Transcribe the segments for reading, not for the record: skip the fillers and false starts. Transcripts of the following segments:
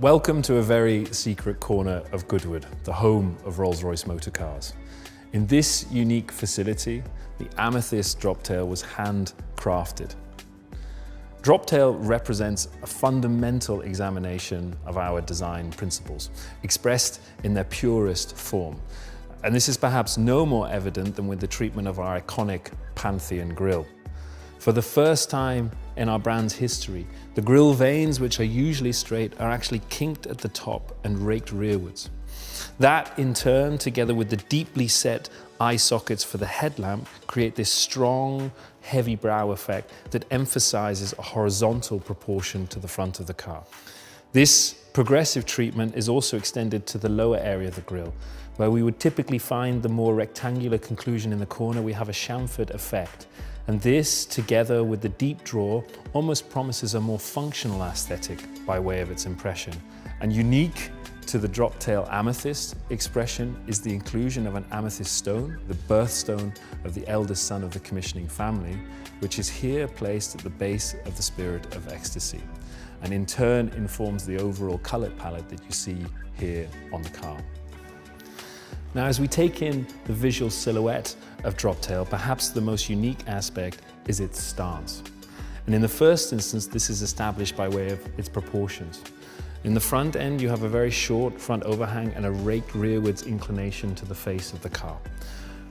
Welcome to a very secret corner of Goodwood, the home of Rolls-Royce motor cars. In this unique facility, the Amethyst Droptail was handcrafted. Droptail represents a fundamental examination of our design principles, expressed in their purest form. And this is perhaps no more evident than with the treatment of our iconic Pantheon grille. For the first time in our brand's history, the grille vanes, which are usually straight, are actually kinked at the top and raked rearwards. That, in turn, together with the deeply set eye sockets for the headlamp, create this strong, heavy brow effect that emphasizes a horizontal proportion to the front of the car. This progressive treatment is also extended to the lower area of the grille, where we would typically find the more rectangular conclusion in the corner. We have a chamfered effect. And this, together with the deep draw, almost promises a more functional aesthetic by way of its impression. And unique to the Droptail amethyst expression is the inclusion of an amethyst stone, the birthstone of the eldest son of the commissioning family, which is here placed at the base of the Spirit of Ecstasy, and in turn informs the overall color palette that you see here on the car. Now, as we take in the visual silhouette of Droptail, perhaps the most unique aspect is its stance. And in the first instance, this is established by way of its proportions. In the front end, you have a very short front overhang and a raked rearwards inclination to the face of the car.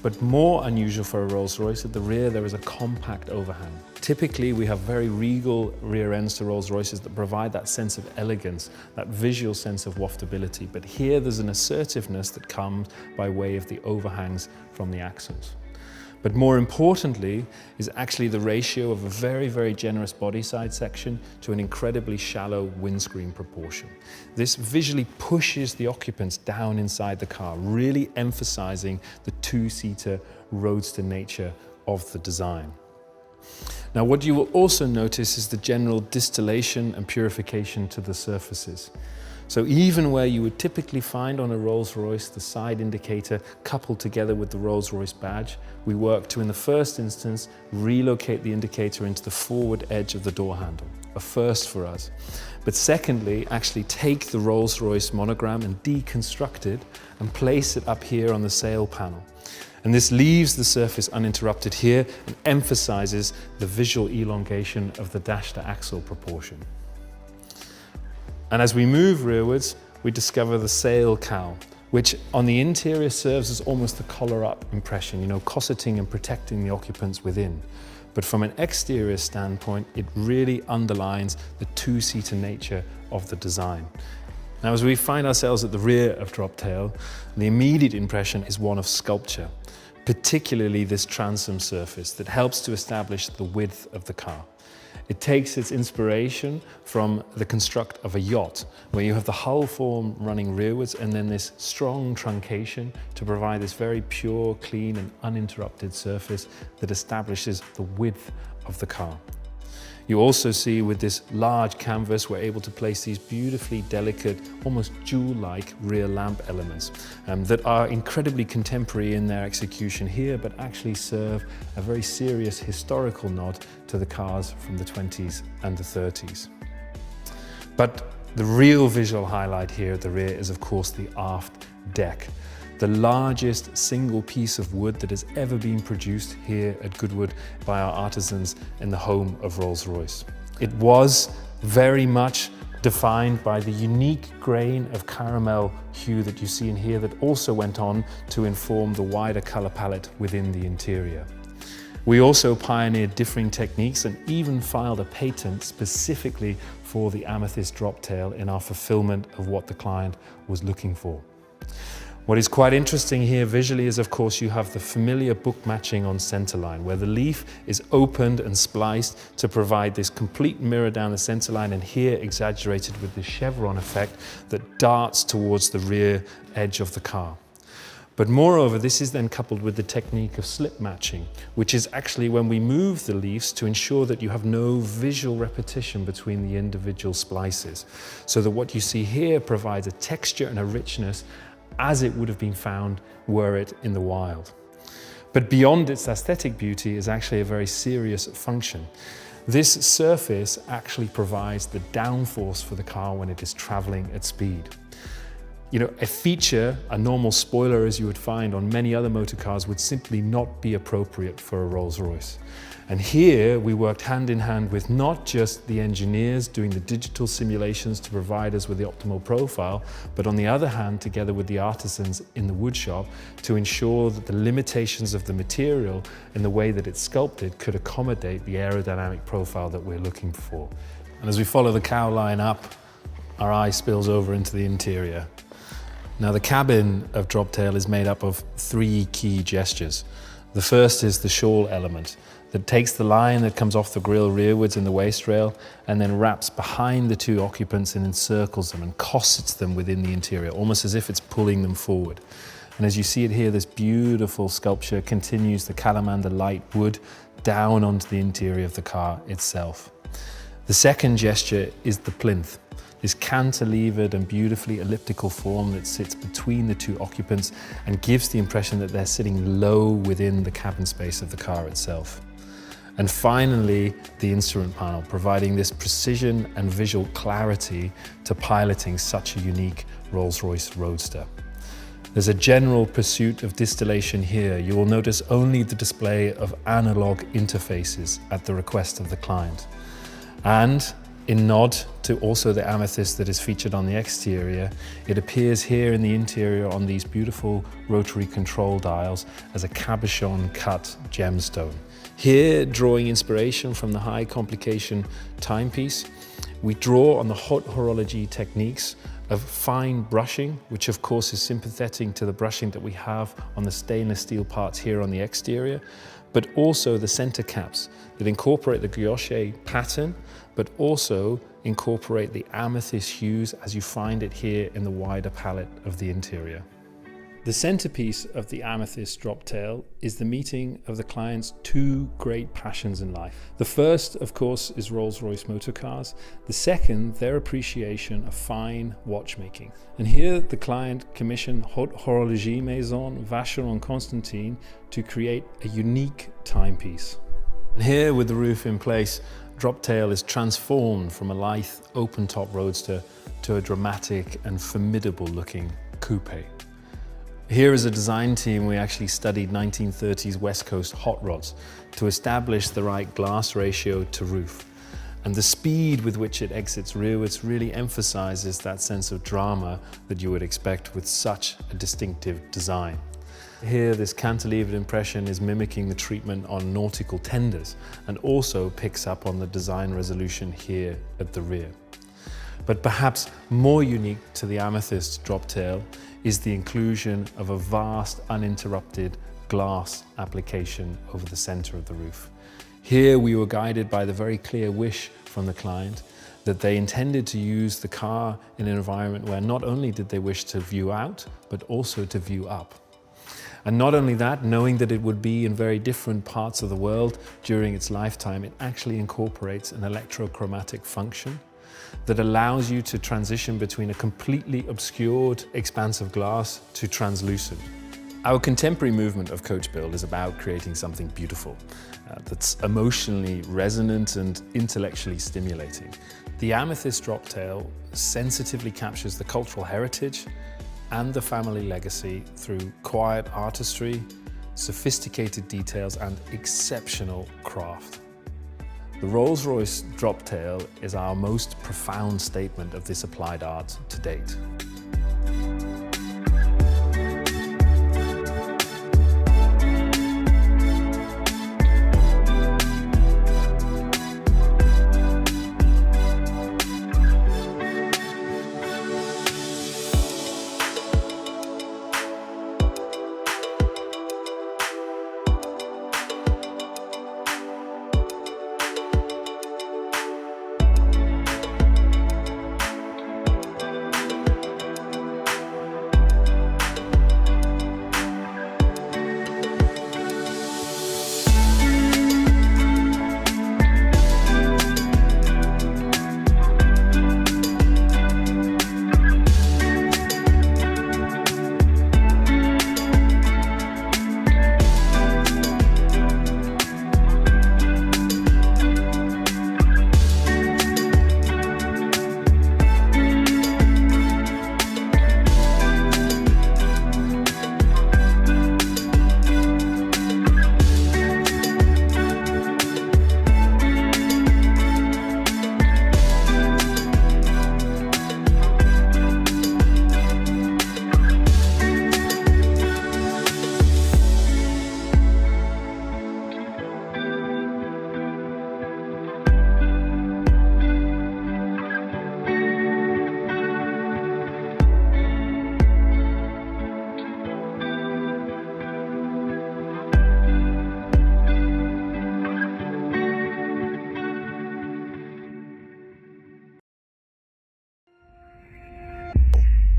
But more unusual for a Rolls-Royce, at the rear there is a compact overhang. Typically we have very regal rear ends to Rolls-Royces that provide that sense of elegance, that visual sense of waftability. But here there's an assertiveness that comes by way of the overhangs from the axles. But more importantly is actually the ratio of a very, very generous body side section to an incredibly shallow windscreen proportion. This visually pushes the occupants down inside the car, really emphasizing the two-seater roadster nature of the design. Now, what you will also notice is the general distillation and purification to the surfaces. So even where you would typically find on a Rolls-Royce the side indicator coupled together with the Rolls-Royce badge, we work to, in the first instance, relocate the indicator into the forward edge of the door handle, a first for us. But secondly, actually take the Rolls-Royce monogram and deconstruct it and place it up here on the sail panel. And this leaves the surface uninterrupted here and emphasizes the visual elongation of the dash-to-axle proportion. And as we move rearwards, we discover the sail cowl, which on the interior serves as almost a collar-up impression, cosseting and protecting the occupants within. But from an exterior standpoint, it really underlines the two-seater nature of the design. Now, as we find ourselves at the rear of Droptail, the immediate impression is one of sculpture, particularly this transom surface that helps to establish the width of the car. It takes its inspiration from the construct of a yacht, where you have the hull form running rearwards and then this strong truncation to provide this very pure, clean and uninterrupted surface that establishes the width of the car. You also see with this large canvas, we're able to place these beautifully delicate, almost jewel-like rear lamp elements that are incredibly contemporary in their execution here, but actually serve a very serious historical nod to the cars from the 20s and the 30s. But the real visual highlight here at the rear is, of course, the aft deck, the largest single piece of wood that has ever been produced here at Goodwood by our artisans in the home of Rolls-Royce. It was very much defined by the unique grain of caramel hue that you see in here that also went on to inform the wider color palette within the interior. We also pioneered differing techniques and even filed a patent specifically for the Amethyst Droptail in our fulfillment of what the client was looking for. What is quite interesting here visually is, of course, you have the familiar book matching on centerline, where the leaf is opened and spliced to provide this complete mirror down the centerline, and here exaggerated with the chevron effect that darts towards the rear edge of the car. But moreover, this is then coupled with the technique of slip matching, which is actually when we move the leaves to ensure that you have no visual repetition between the individual splices, so that what you see here provides a texture and a richness as it would have been found were it in the wild. But beyond its aesthetic beauty is actually a very serious function. This surface actually provides the downforce for the car when it is traveling at speed. You know, a feature, a normal spoiler as you would find on many other motor cars, would simply not be appropriate for a Rolls-Royce. And here we worked hand in hand with not just the engineers doing the digital simulations to provide us with the optimal profile, but on the other hand, together with the artisans in the woodshop to ensure that the limitations of the material and the way that it's sculpted could accommodate the aerodynamic profile that we're looking for. And as we follow the cow line up, our eye spills over into the interior. Now, the cabin of Droptail is made up of 3 key gestures. The first is the shawl element that takes the line that comes off the grille rearwards in the waist rail and then wraps behind the 2 occupants and encircles them and cossets them within the interior, almost as if it's pulling them forward. And as you see it here, this beautiful sculpture continues the calamander light wood down onto the interior of the car itself. The second gesture is the plinth. This cantilevered and beautifully elliptical form that sits between the 2 occupants and gives the impression that they're sitting low within the cabin space of the car itself. And finally, the instrument panel, providing this precision and visual clarity to piloting such a unique Rolls-Royce Roadster. There's a general pursuit of distillation here. You will notice only the display of analog interfaces at the request of the client. And in nod to also the amethyst that is featured on the exterior, it appears here in the interior on these beautiful rotary control dials as a cabochon cut gemstone. Here, drawing inspiration from the high complication timepiece, we draw on the hot horology techniques of fine brushing, which of course is sympathetic to the brushing that we have on the stainless steel parts here on the exterior, but also the center caps that incorporate the guilloche pattern, but also incorporate the amethyst hues as you find it here in the wider palette of the interior. The centerpiece of the Amethyst Droptail is the meeting of the client's 2 great passions in life. The first, of course, is Rolls-Royce motor cars. The second, their appreciation of fine watchmaking. And here the client commissioned Haute Horlogerie Maison Vacheron Constantin to create a unique timepiece. And here, with the roof in place, Droptail is transformed from a lithe open-top roadster to a dramatic and formidable looking coupe. Here as a design team, we actually studied 1930s West Coast hot rods to establish the right glass ratio to roof. And the speed with which it exits rearwards really emphasizes that sense of drama that you would expect with such a distinctive design. Here, this cantilevered impression is mimicking the treatment on nautical tenders and also picks up on the design resolution here at the rear. But perhaps more unique to the Amethyst Droptail is the inclusion of a vast uninterrupted glass application over the center of the roof. Here we were guided by the very clear wish from the client that they intended to use the car in an environment where not only did they wish to view out, but also to view up. And not only that, knowing that it would be in very different parts of the world during its lifetime, it actually incorporates an electrochromatic function that allows you to transition between a completely obscured expanse of glass to translucent. Our contemporary movement of coach build is about creating something beautiful that's emotionally resonant and intellectually stimulating. The Amethyst Droptail sensitively captures the cultural heritage and the family legacy through quiet artistry, sophisticated details, and exceptional craft. The Rolls-Royce Droptail is our most profound statement of this applied art to date.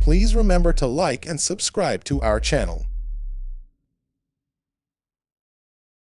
Please remember to like and subscribe to our channel.